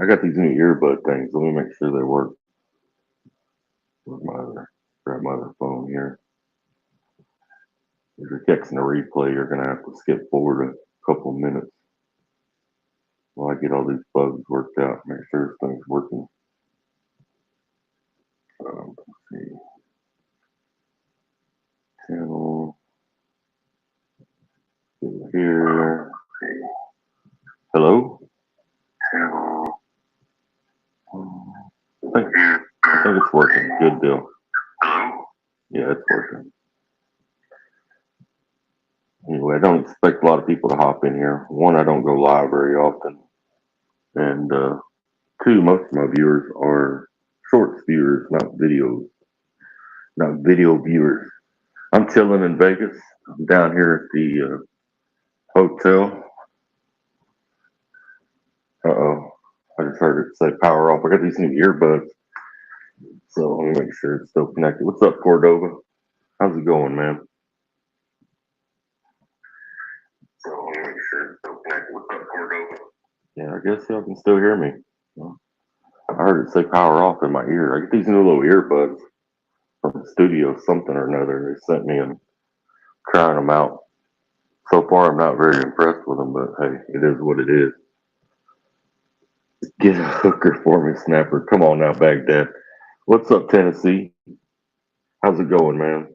I got these new earbud things. Let me make sure they work. With my other, grab my other phone here. If you're catching a replay, you're gonna have to skip forward a couple of minutes while I get all these bugs worked out. Make sure everything's working. Let's see. Channel here. Hello. I think it's working. Good deal. Yeah, it's working. Anyway, I don't expect a lot of people to hop in here. One, I don't go live very often. And two, most of my viewers are shorts viewers, not videos, not video viewers. I'm chilling in Vegas. I'm down here at the hotel. Uh-oh. I just heard it say power off. I got these new earbuds. So let me make sure it's still connected. What's up, Cordova? How's it going, man? So let me make sure it's still connected. What's up, Cordova? Yeah, I guess y'all can still hear me. Well, I heard it say power off in my ear. I get these new little earbuds from the studio, something or another. They sent me and trying them out. So far, I'm not very impressed with them, but hey, it is what it is. Get a hooker for me, Snapper. Come on now, Baghdad. What's up, Tennessee? How's it going, man?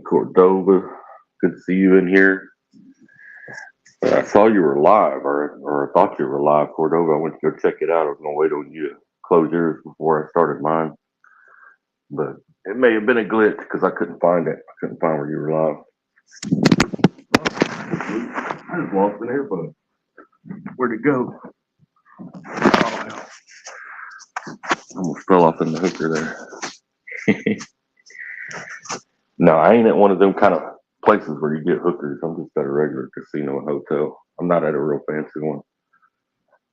Cordova, good to see you in here. I saw you were live, or I thought you were live, Cordova. I went to go check it out. I was going to wait on you to close yours before I started mine. But it may have been a glitch because I couldn't find it. I couldn't find where you were live. I just lost an earbud. Where'd it go? Oh, almost fell off in the hooker there. No, I ain't at one of them kind of places where you get hookers. I'm just at a regular casino and hotel. I'm not at a real fancy one.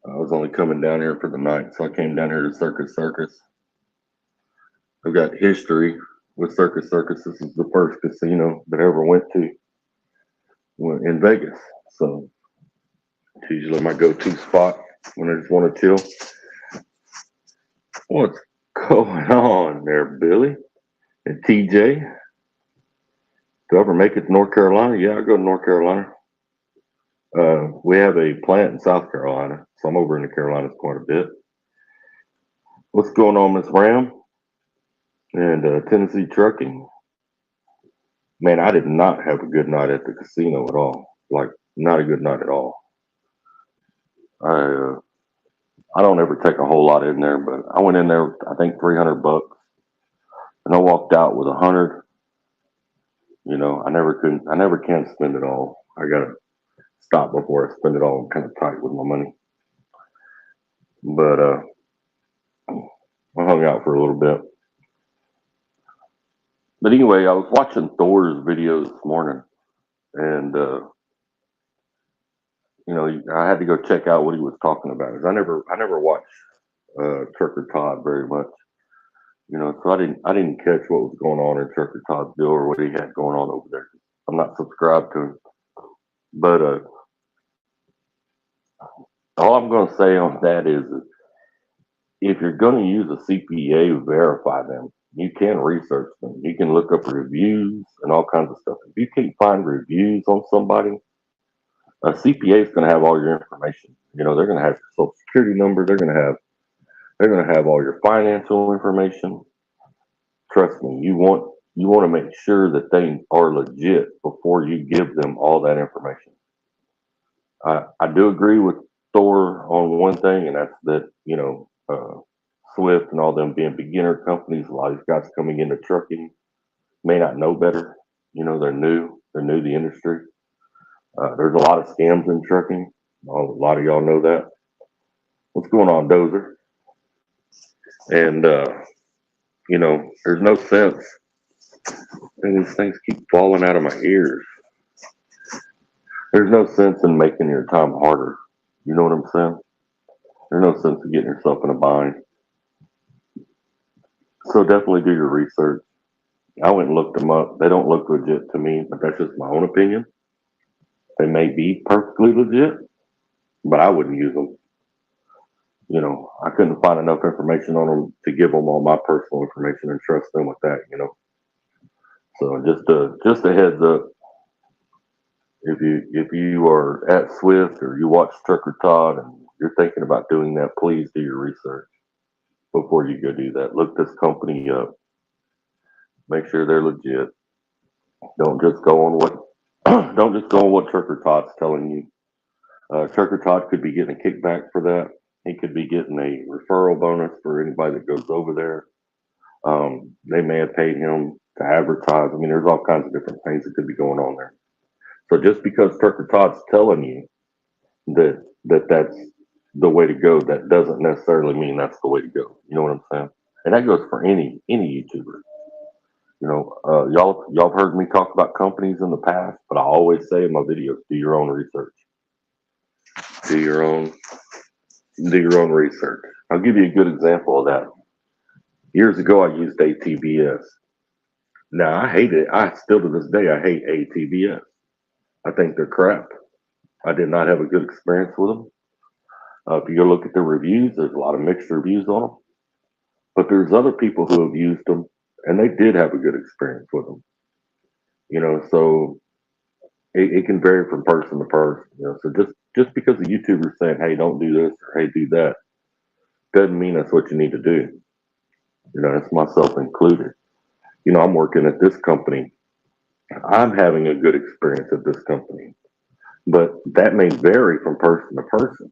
I was only coming down here for the night, so I came down here to Circus Circus. I've got history with Circus Circus. This is the first casino that I ever went to in Vegas. So it's usually my go-to spot when I just want to chill. What's going on there, Billy and TJ? Do I ever make it to North Carolina? Yeah, I go to North Carolina. We have a plant in South Carolina, so I'm over in the Carolinas quite a bit. What's going on, Miss Ram? And Tennessee Trucking? Man, I did not have a good night at the casino at all. Like, not a good night at all. I don't ever take a whole lot in there, but I went in there, I think $300, and I walked out with 100. You know, I never can spend it all. I gotta stop before I spend it all. I'm kind of tight with my money. But I hung out for a little bit. But anyway, I was watching Thor's video this morning, and you know, I had to go check out what he was talking about. Cause I never watched Trucker Todd very much. You know, so I didn't catch what was going on in Trucker Todd's deal or what he had going on over there. I'm not subscribed to him. But all I'm going to say on that is if you're going to use a CPA, verify them. You can research them. You can look up reviews and all kinds of stuff. If you can't find reviews on somebody, a CPA is going to have all your information. You know, they're going to have your social security number. They're going to have all your financial information. Trust me, you want to make sure that they are legit before you give them all that information. I do agree with Thor on one thing, and that's that, you know, Swift and all them being beginner companies. A lot of these guys coming into trucking may not know better. You know, they're new to the industry. There's a lot of scams in trucking. A lot of y'all know that. What's going on, Dozer? And you know, there's no sense. And these things keep falling out of my ears. There's no sense in making your time harder. You know what I'm saying? There's no sense in getting yourself in a bind. So definitely do your research. I went and looked them up. They don't look legit to me, but that's just my own opinion. They may be perfectly legit, but I wouldn't use them. You know, I couldn't find enough information on them to give them all my personal information and trust them with that. You know, so just a heads up, if you are at Swift or you watch Trucker Todd and you're thinking about doing that, please do your research before you go do that. Look this company up. Make sure they're legit. Don't just go on what don't just go on what Trucker Todd's telling you. Trucker Todd could be getting a kickback for that. He could be getting a referral bonus for anybody that goes over there. They may have paid him to advertise. I mean, there's all kinds of different things that could be going on there. So just because Trucker Todd's telling you that's the way to go, that doesn't necessarily mean that's the way to go. You know what I'm saying? And that goes for any YouTuber. You know, y'all have heard me talk about companies in the past, but I always say in my videos, do your own research. Do your own do your own research. I'll give you a good example of that. Years ago, I used ATBS. Now I hate it. I still to this day I hate ATBS. I think they're crap. I did not have a good experience with them. If you go look at the reviews, there's a lot of mixed reviews on them. But there's other people who have used them, and they did have a good experience with them. You know, so it can vary from person to person. You know, so just because a YouTuber's saying, "Hey, don't do this" or "Hey, do that," doesn't mean that's what you need to do. You know, that's myself included. You know, I'm working at this company. I'm having a good experience at this company, but that may vary from person to person.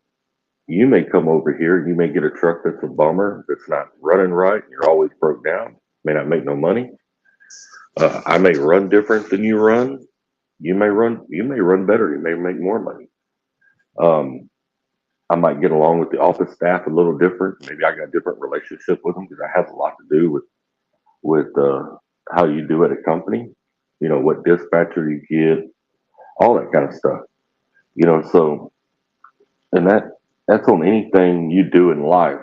You may come over here, you may get a truck that's a bummer, that's not running right, you're always broke down, may not make no money. I may run different than you run. You may run better, you may make more money. Um, I might get along with the office staff a little different. Maybe I got a different relationship with them because that has a lot to do with how you do at a company. You know, what dispatcher you get, all that kind of stuff. You know, so and that's on anything you do in life.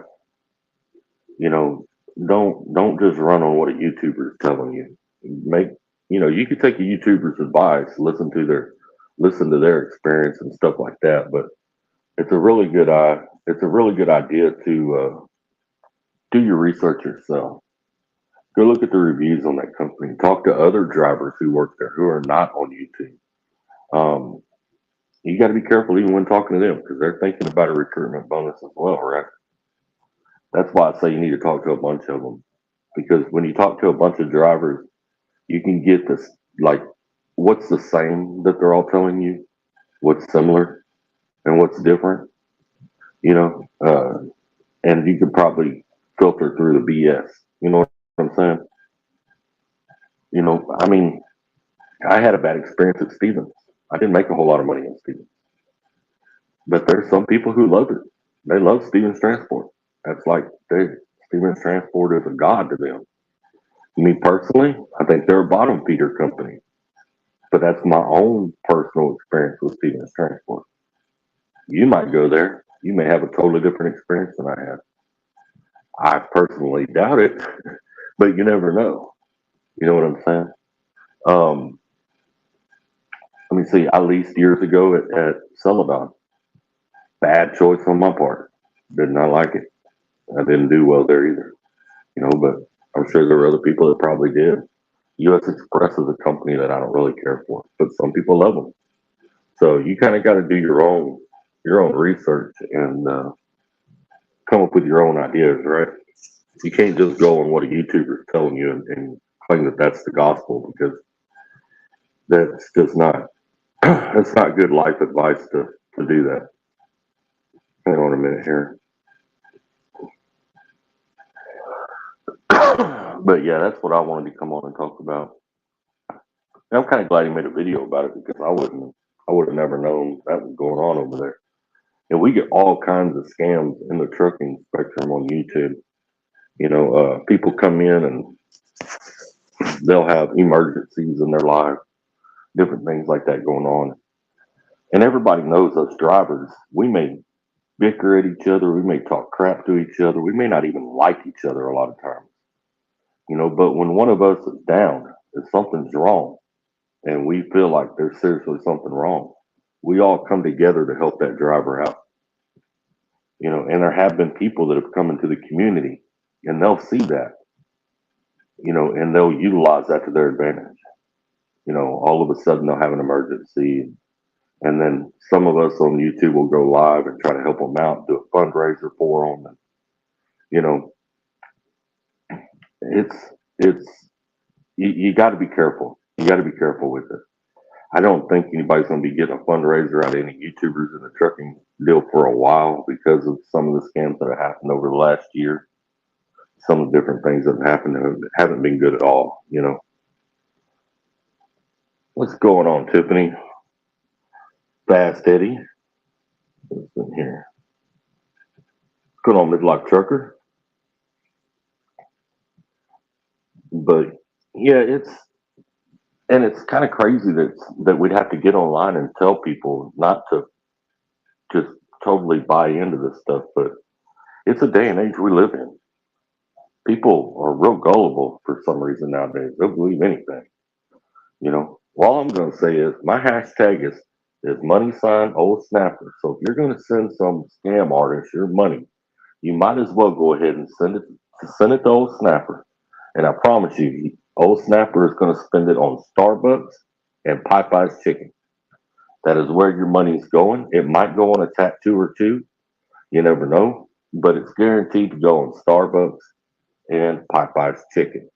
You know, don't just run on what a YouTuber is telling you. Make you know, you could take a YouTuber's advice, listen to their experience and stuff like that. But it's a really good idea to do your research yourself. Go look at the reviews on that company. Talk to other drivers who work there who are not on YouTube. Um, you got to be careful even when talking to them because they're thinking about a recruitment bonus as well, right? That's why I say you need to talk to a bunch of them because when you talk to a bunch of drivers, you can get this like what's the same that they're all telling you, what's similar, and what's different. You know, and you can probably filter through the BS. You know what I'm saying? You know, I mean, I had a bad experience at Stevens. I didn't make a whole lot of money at Stevens, but there's some people who love it. They love Stevens Transport. That's like Stevens Transport is a god to them. Me personally, I think they're a bottom feeder company, but that's my own personal experience with Stevens Transport. You might go there. You may have a totally different experience than I had. I personally doubt it, but you never know. You know what I'm saying? Um, Let me see. I leased years ago at Celadon. Bad choice on my part. Did not like it. I didn't do well there either. You know, but I'm sure there were other people that probably did. U.S. Express is a company that I don't really care for, but some people love them. So you kind of got to do your own research and come up with your own ideas, right? You can't just go on what a YouTuber is telling you and claim that that's the gospel because that's just not that's not good life advice to do that. Hang on a minute here. But yeah, that's what I wanted to come on and talk about. And I'm kind of glad he made a video about it because I would have never known that was going on over there. And we get all kinds of scams in the trucking spectrum on YouTube. You know, people come in and they'll have emergencies in their life, different things like that going on. And everybody knows us drivers. We may bicker at each other. We may talk crap to each other. We may not even like each other a lot of times. You know, but when one of us is down, if something's wrong, and we feel like there's seriously something wrong, we all come together to help that driver out. And there have been people that have come into the community and they'll see that, and they'll utilize that to their advantage. All of a sudden they'll have an emergency, and then some of us on YouTube will go live and try to help them out, do a fundraiser for them. And, you know, it's you got to be careful. You got to be careful with it. I don't think anybody's going to be getting a fundraiser out of any YouTubers in the trucking deal for a while because of some of the scams that have happened over the last year. Some of the different things that have happened haven't been good at all. What's going on, Tiffany? Fast Eddie. What's in here? What's going on, Midlock Trucker? But yeah, it's kind of crazy that we'd have to get online and tell people not to just totally buy into this stuff. But it's a day and age we live in. People are real gullible for some reason nowadays. They'll believe anything. All I'm going to say is my hashtag is money sign old snapper. So if you're going to send some scam artist your money, you might as well go ahead and send it to old snapper. And I promise you, old snapper is going to spend it on Starbucks and Popeye's chicken. That is where your money's going. It might go on a tattoo or two. You never know, but it's guaranteed to go on Starbucks and Popeye's chicken.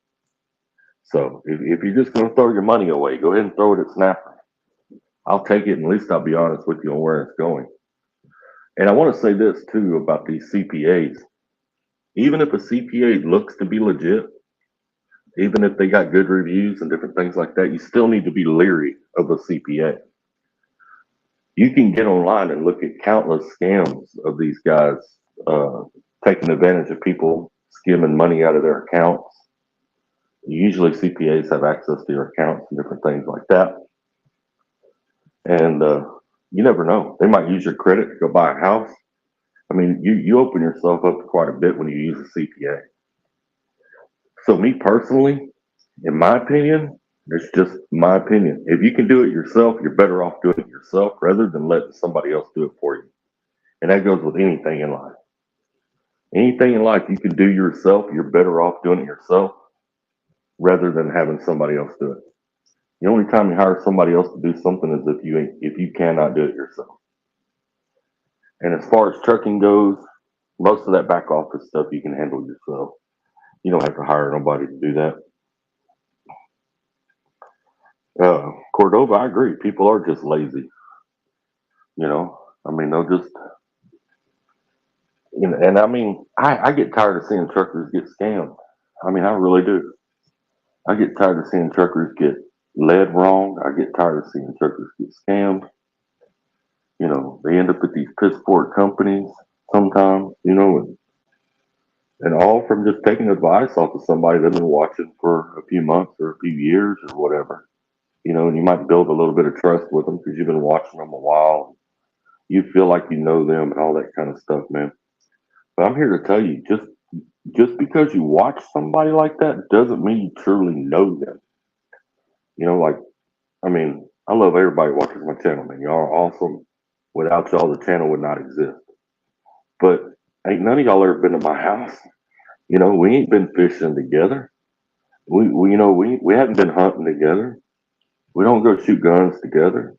So if you're just going to throw your money away, go ahead and throw it at Snapper. I'll take it, and at least I'll be honest with you on where it's going. And I want to say this too about these CPAs. Even if a CPA looks to be legit, even if they got good reviews and different things like that, you still need to be leery of a CPA. You can get online and look at countless scams of these guys taking advantage of people, skimming money out of their accounts. Usually CPAs have access to your accounts and different things like that. And you never know. They might use your credit to go buy a house. I mean, you open yourself up to quite a bit when you use a CPA. So me personally, in my opinion, it's just my opinion. If you can do it yourself, you're better off doing it yourself rather than letting somebody else do it for you. And that goes with anything in life. Anything in life you can do yourself, you're better off doing it yourself rather than having somebody else do it. The only time you hire somebody else to do something is if you cannot do it yourself. And as far as trucking goes, most of that back office stuff you can handle yourself. You don't have to hire nobody to do that. Cordova, I agree. People are just lazy. I mean, they'll just, and I mean, I get tired of seeing truckers get scammed. I mean, I really do. I get tired of seeing truckers get led wrong. I get tired of seeing truckers get scammed. They end up at these piss poor companies sometimes, and all from just taking advice off of somebody they've been watching for a few months or a few years or whatever. And you might build a little bit of trust with them because you've been watching them a while. You feel like you know them and all that kind of stuff, man. But I'm here to tell you, just because you watch somebody like that doesn't mean you truly know them. I mean, I love everybody watching my channel, man. Y'all are awesome. Without y'all, the channel would not exist. But ain't none of y'all ever been to my house. We ain't been fishing together. We haven't been hunting together. We don't go shoot guns together.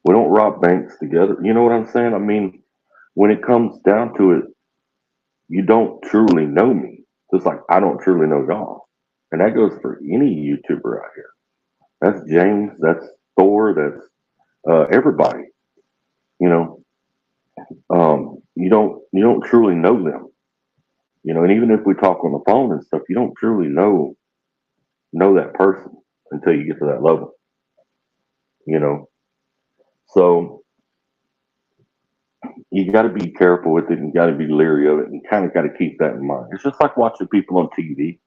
We don't rob banks together. You know what I'm saying? I mean, when it comes down to it, you don't truly know me. Just like I don't truly know y'all. And that goes for any YouTuber out here. That's James, that's Thor, that's everybody. You don't truly know them. And even if we talk on the phone and stuff, you don't truly know that person until you get to that level. So you got to be careful with it and you got to be leery of it and kind of got to keep that in mind. It's just like watching people on TV.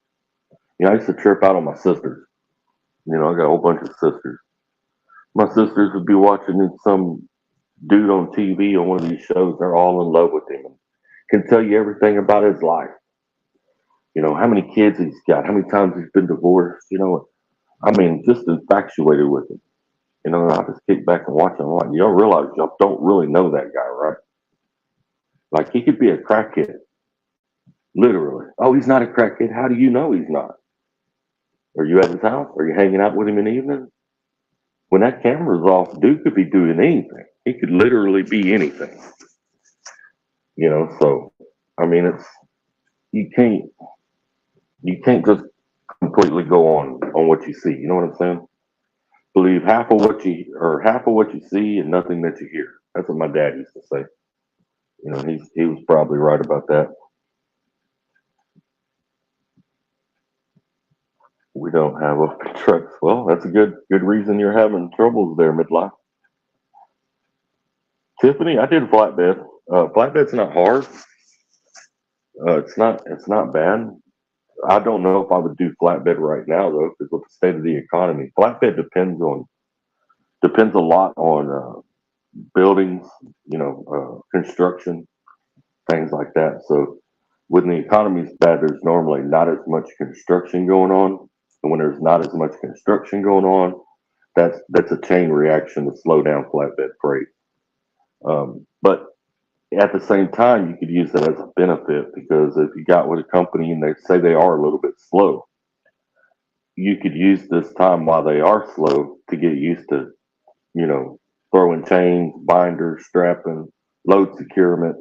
I used to trip out on my sisters. I got a whole bunch of sisters. My sisters would be watching some dude on TV on one of these shows. They're all in love with him and can tell you everything about his life. How many kids he's got, how many times he's been divorced. I mean, just infatuated with him. I just kick back and watch him. I'm like, y'all realize y'all don't really know that guy, right? Like he could be a crackhead, literally. Oh, he's not a crackhead. How do you know he's not? Are you at his house? Are you hanging out with him in the evening? When that camera's off, dude could be doing anything. He could literally be anything. So I mean, you can't you can't just completely go on what you see. You know what I'm saying? Believe half of what you see and nothing that you hear. That's what my dad used to say. He was probably right about that. We don't have open trucks. Well, that's a good reason you're having troubles there, midlife. Tiffany, I did flatbed. Flatbed's not hard. It's not bad. I don't know if I would do flatbed right now though, because with the state of the economy, flatbed depends a lot on buildings, construction, things like that. So when the economy's bad, there's normally not as much construction going on, and when there's not as much construction going on, that's a chain reaction to slow down flatbed freight. But at the same time, you could use that as a benefit because if you got with a company and they say they are a little bit slow, you could use this time while they are slow to get used to, you know, throwing chains, binders, strapping, load securement,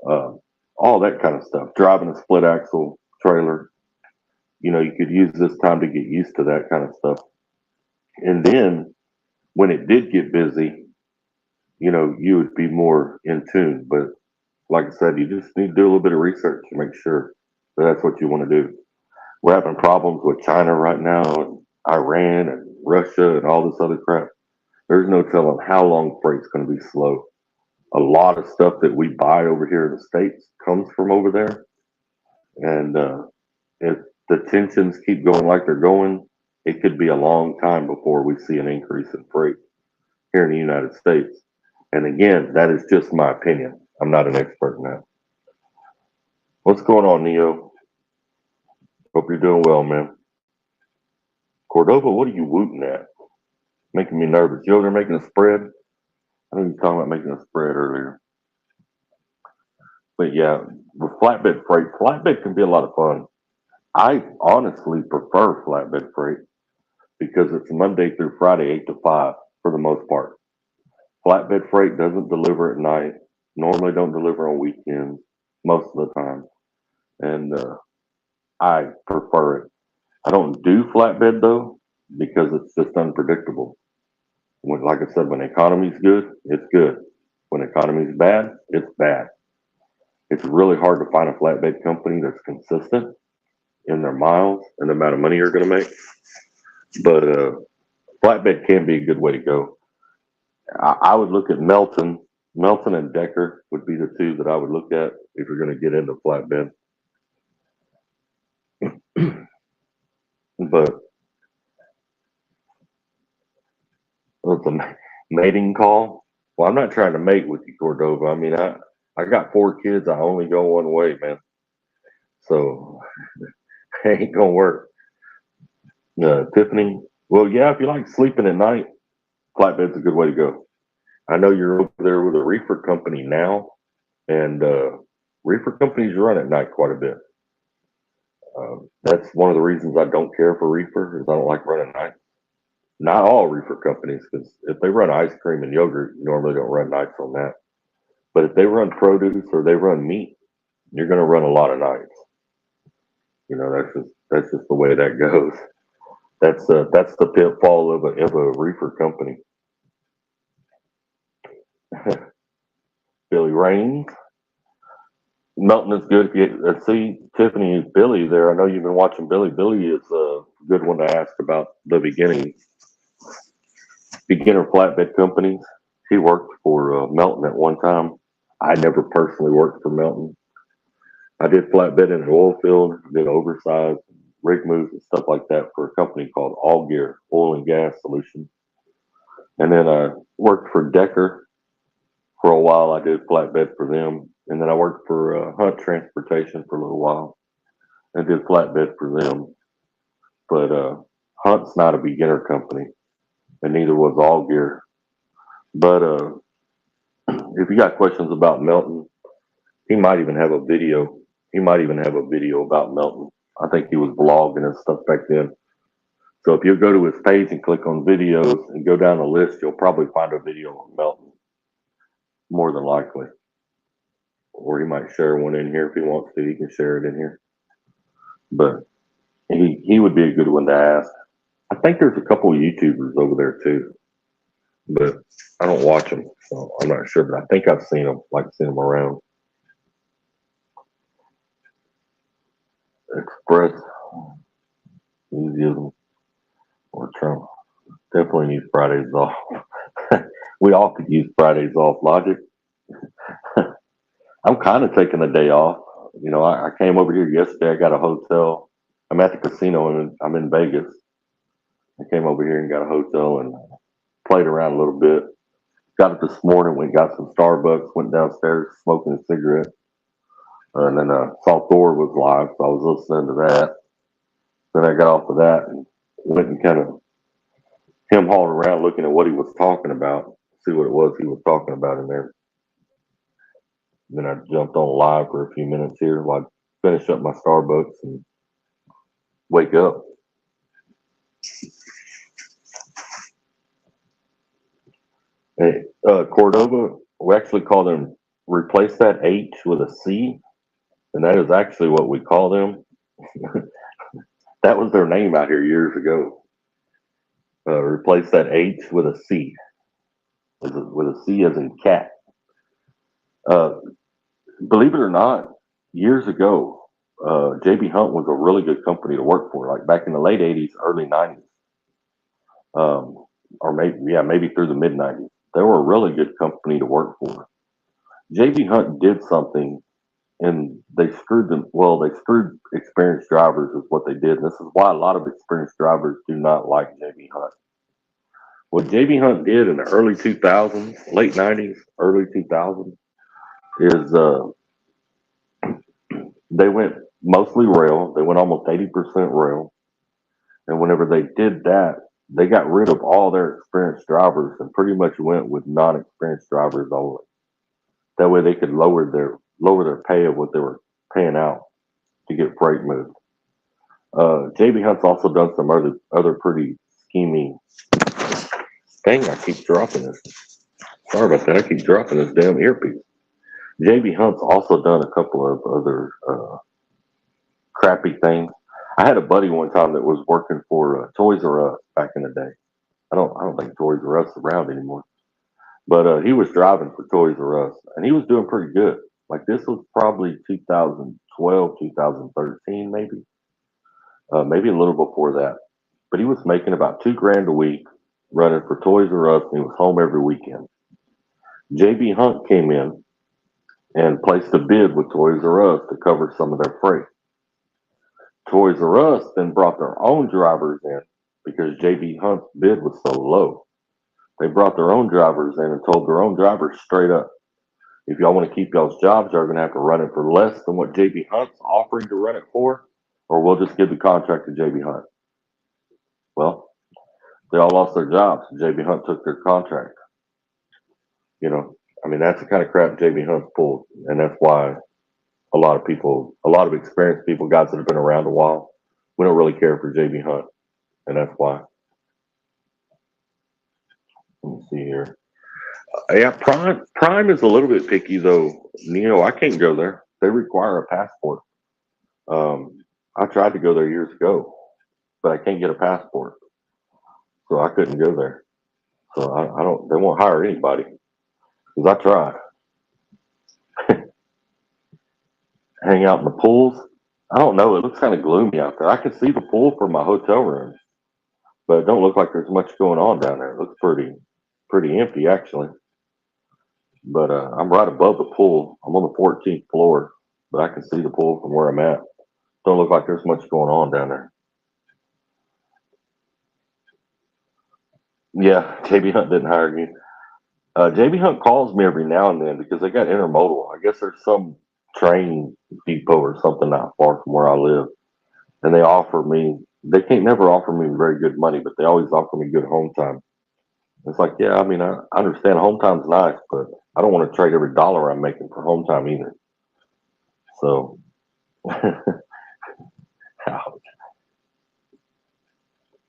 uh, all that kind of stuff. Driving a split axle trailer, you could use this time to get used to that kind of stuff. And then when it did get busy, you would be more in tune. But like I said, you just need to do a little bit of research to make sure that that's what you want to do. We're having problems with China right now, and Iran and Russia and all this other crap. There's no telling how long freight's going to be slow. A lot of stuff that we buy over here in the States comes from over there. And if the tensions keep going like they're going, it could be a long time before we see an increase in freight here in the United States. And again, that is just my opinion. I'm not an expert in that. What's going on, Neo? Hope you're doing well, man. Cordova, what are you wooting at? Making me nervous. You over there making a spread? I know you were talking about making a spread earlier. But yeah, with flatbed freight, flatbed can be a lot of fun. I honestly prefer flatbed freight because it's Monday through Friday, 8 to 5 for the most part. Flatbed freight doesn't deliver at night, normally don't deliver on weekends most of the time. And I prefer it. I don't do flatbed though because it's just unpredictable. Like I said, when the economy's good, it's good. When the economy's bad, it's bad. It's really hard to find a flatbed company that's consistent in their miles and the amount of money you're going to make. But flatbed can be a good way to go. I would look at Melton. Melton and Decker would be the two that I would look at if you're going to get into flatbed. But it's a mating call. Well, I'm not trying to mate with you, Cordova. I mean, I got 4 kids. I only go one way, man. So it ain't gonna work. Tiffany. Well, yeah, if you like sleeping at night, flatbed's a good way to go. I know you're over there with a reefer company now, and reefer companies run at night quite a bit. That's one of the reasons I don't care for reefer is I don't like running nights. Not all reefer companies, because if they run ice cream and yogurt, you normally don't run nights on that. But if they run produce or they run meat, you're going to run a lot of nights. That's just the way that goes. That's the pitfall of a reefer company. Billy Rains. Melton is good. If you see Tiffany is Billy there. I know you've been watching Billy. Billy is a good one to ask about the beginner flatbed companies. He worked for Melton at one time. I never personally worked for Melton. I did flatbed in an oil field, did oversized rig moves and stuff like that for a company called All Gear Oil and Gas Solutions. And then I worked for Decker for a while. I did flatbed for them. And then I worked for Hunt Transportation for a little while and did flatbed for them. But Hunt's not a beginner company, and neither was All Gear. But if you got questions about Melton, He might even have a video. He might even have a video about Melton. I think he was vlogging and stuff back then. So if you go to his page and click on videos and go down the list, you'll probably find a video on Melton, more than likely. Or he might share one in here if he wants to. He can share it in here. But he would be a good one to ask. I think there's a couple of YouTubers over there too, but I don't watch them, so I'm not sure. But I think I've seen them, like seen them around. Express, Easyism, or Trump. Definitely need Fridays off. We all could use Fridays off. Logic. I'm kind of taking a day off. You know, I came over here yesterday. I got a hotel. I'm at the casino and I'm in Vegas. I came over here and got a hotel and played around a little bit. Got up this morning, went got some Starbucks, went downstairs smoking a cigarette. And then saw Thor was live, so I was listening to that. Then I got off of that and went and kind of him hauling around looking at what he was talking about, see what it was he was talking about in there. Then I jumped on live for a few minutes here while I finish up my Starbucks and wake up. Hey, Cordova, we actually call them, replace that H with a C, and that is actually what we call them. That was their name out here years ago. Replace that H with a C, with a C as in cat. Believe it or not, years ago, JB Hunt was a really good company to work for, like back in the late 80s, early 90s. Or maybe through the mid 90s. They were a really good company to work for. JB Hunt did something and they screwed them. Well, they screwed experienced drivers is what they did. And this is why a lot of experienced drivers do not like JB Hunt. What JB Hunt did in the early 2000s, late 90s, early 2000s is they went mostly rail. They went almost 80% rail. And whenever they did that, they got rid of all their experienced drivers and pretty much went with non-experienced drivers only. That way they could lower their pay of what they were paying out to get freight moved. JB Hunt's also done some other pretty scheming. Dang, I keep dropping this. Sorry about that. I keep dropping this damn earpiece. JB Hunt's also done a couple of other crappy things. I had a buddy one time that was working for Toys R Us back in the day. I don't think Toys R Us is around anymore. But he was driving for Toys R Us, and he was doing pretty good. Like this was probably 2012, 2013, maybe a little before that. But he was making about $2,000 a week running for Toys R Us, and he was home every weekend. JB Hunt came in and placed a bid with Toys R Us to cover some of their freight. Toys R Us then brought their own drivers in because JB Hunt's bid was so low. They brought their own drivers in and told their own drivers straight up, if y'all want to keep y'all's jobs, you're going to have to run it for less than what JB Hunt's offering to run it for, or we'll just give the contract to JB Hunt. Well, they all lost their jobs. JB Hunt took their contract. You know, I mean, that's the kind of crap JB Hunt's pulled, and that's why a lot of experienced people, guys that have been around a while, we don't really care for JB Hunt, and that's why. Let me see here. Yeah, Prime is a little bit picky though. You know, I can't go there. They require a passport. I tried to go there years ago, but I can't get a passport, so I couldn't go there. So I don't. They won't hire anybody because I tried. Hang out in the pools. I don't know. It looks kind of gloomy out there. I can see the pool from my hotel room, but it don't look like there's much going on down there. It looks pretty empty actually. But I'm right above the pool. I'm on the 14th floor, but I can see the pool from where I'm at. Don't look like there's much going on down there. Yeah, JB Hunt didn't hire me. JB Hunt calls me every now and then because they got intermodal. I guess there's some train depot or something not far from where I live, and they offer me. They can't never offer me very good money, but they always offer me good home time. It's like, yeah, I mean, I understand home time's nice, but I don't want to trade every dollar I'm making for home time either. So,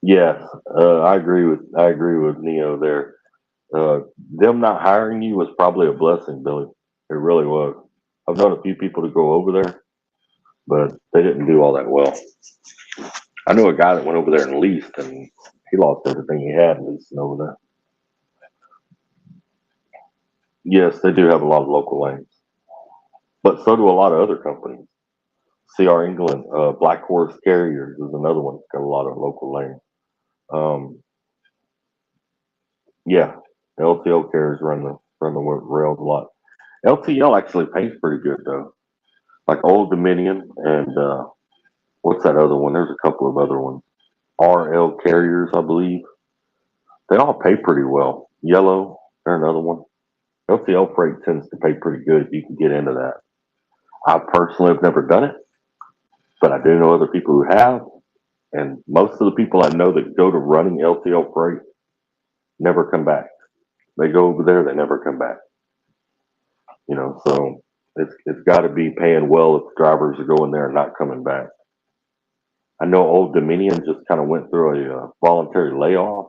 yes, I agree with Neo there. Them not hiring you was probably a blessing, Billy. It really was. I've known a few people to go over there, but they didn't do all that well. I know a guy that went over there and leased, and he lost everything he had leasing over there. Yes, they do have a lot of local lanes, but so do a lot of other companies. CR England, Black Horse Carriers is another one that's got a lot of local lanes. Um, yeah, LTL carriers run the rails a lot. LTL actually pays pretty good though, like Old Dominion and what's that other one? There's a couple of other ones. RL carriers, I believe. They all pay pretty well. Yellow, they're another one. LTL freight tends to pay pretty good if you can get into that. I personally have never done it, but I do know other people who have. And most of the people I know that go to running LTL freight never come back. They go over there, they never come back. So it's got to be paying well if drivers are going there and not coming back. I know Old Dominion just kind of went through a voluntary layoff,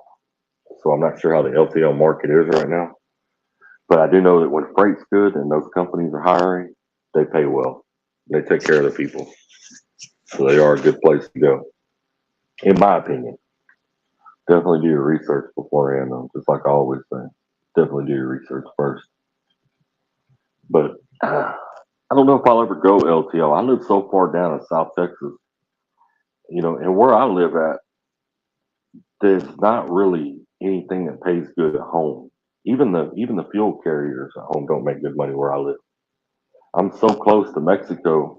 so I'm not sure how the LTL market is right now. But I do know that when freight's good and those companies are hiring, they pay well. They take care of the people, so they are a good place to go, in my opinion. Definitely do your research beforehand, though, just like I always say. Definitely do your research first. But I don't know if I'll ever go LTL. I live so far down in South Texas, and where I live at, there's not really anything that pays good at home. Even the fuel carriers at home don't make good money where I live. I'm so close to Mexico,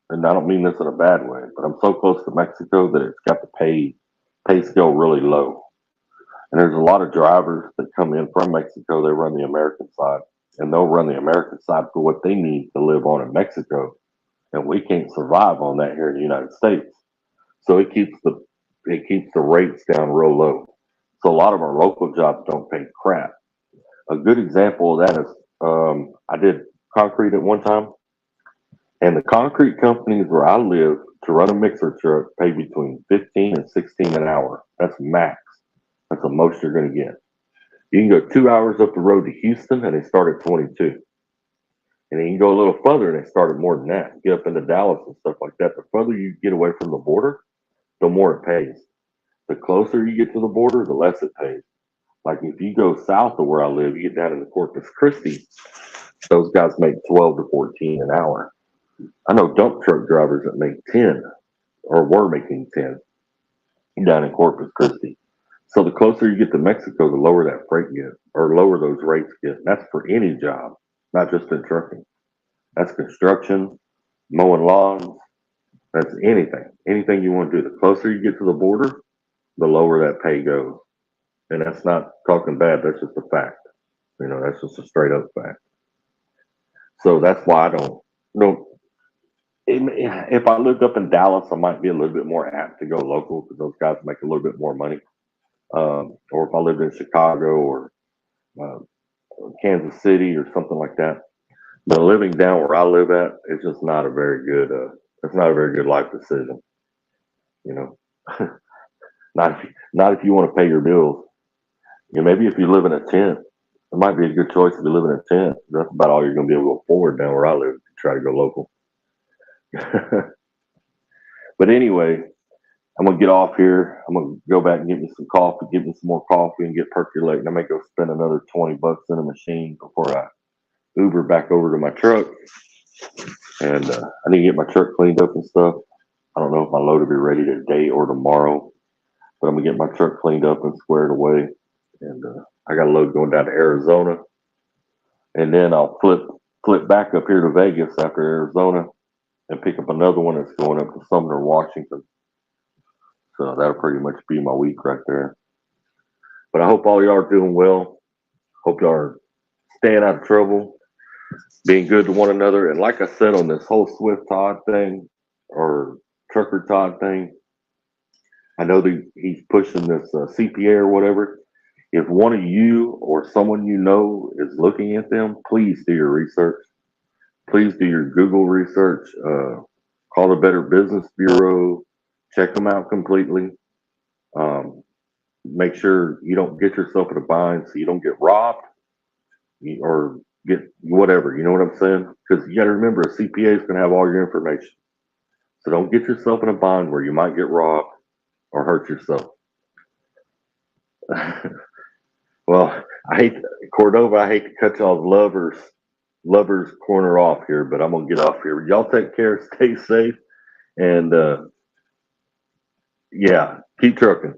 and I don't mean this in a bad way, but I'm so close to Mexico that it's got the pay scale really low. And there's a lot of drivers that come in from Mexico. They run the American side, and they'll run the American side for what they need to live on in Mexico, and we can't survive on that here in the United States. So it keeps the rates down real low. So a lot of our local jobs don't pay crap. A good example of that is I did concrete at one time, and the concrete companies where I live to run a mixer truck pay between 15 and 16 an hour. That's max. That's the most you're going to get. You can go 2 hours up the road to Houston, and they start at 22. And then you can go a little further, and they start at more than that. Get up into Dallas and stuff like that. The further you get away from the border, the more it pays. The closer you get to the border, the less it pays. Like if you go south of where I live, you get down into Corpus Christi, those guys make 12 to 14 an hour. I know dump truck drivers that make 10 or were making 10 down in Corpus Christi. So the closer you get to Mexico, the lower that freight gets or lower those rates get. And that's for any job, not just in trucking. That's construction, mowing lawns. That's anything you want to do. The closer you get to the border, the lower that pay goes. And that's not talking bad. That's just a fact. That's just a straight up fact. So that's why I don't. If I lived up in Dallas, I might be a little bit more apt to go local because those guys make a little bit more money. Or if I lived in Chicago or uh, Kansas City or something like that. But living down where I live at, it's just not a very good. It's not a very good life decision. You know, not if you want to pay your bills. Maybe if you live in a tent, it might be a good choice to live in a tent. That's about all you're going to be able to afford down where I live to try to go local. But anyway, I'm going to get off here. I'm going to go back and get me some coffee, get me some more coffee and get percolating. I may go spend another $20 in a machine before I Uber back over to my truck. And I need to get my truck cleaned up and stuff. I don't know if my load will be ready today or tomorrow, but I'm going to get my truck cleaned up and squared away. And I got a load going down to Arizona. And then I'll flip back up here to Vegas after Arizona and pick up another one that's going up to Sumner, Washington. So that'll pretty much be my week right there. But I hope all y'all are doing well. Hope y'all are staying out of trouble, being good to one another. And like I said on this whole Swift Todd thing or Trucker Todd thing, I know that he's pushing this CPA or whatever. If one of you or someone you know is looking at them, please do your research. Please do your Google research. Call the Better Business Bureau. Check them out completely. Um, Make sure you don't get yourself in a bind so you don't get robbed or get whatever. You know what I'm saying? Because you got to remember, a CPA is going to have all your information. So don't get yourself in a bind where you might get robbed or hurt yourself. Well, I hate Cordova. I hate to cut y'all's lovers corner off here, but I'm gonna get off here. Y'all take care, stay safe, and yeah, keep trucking.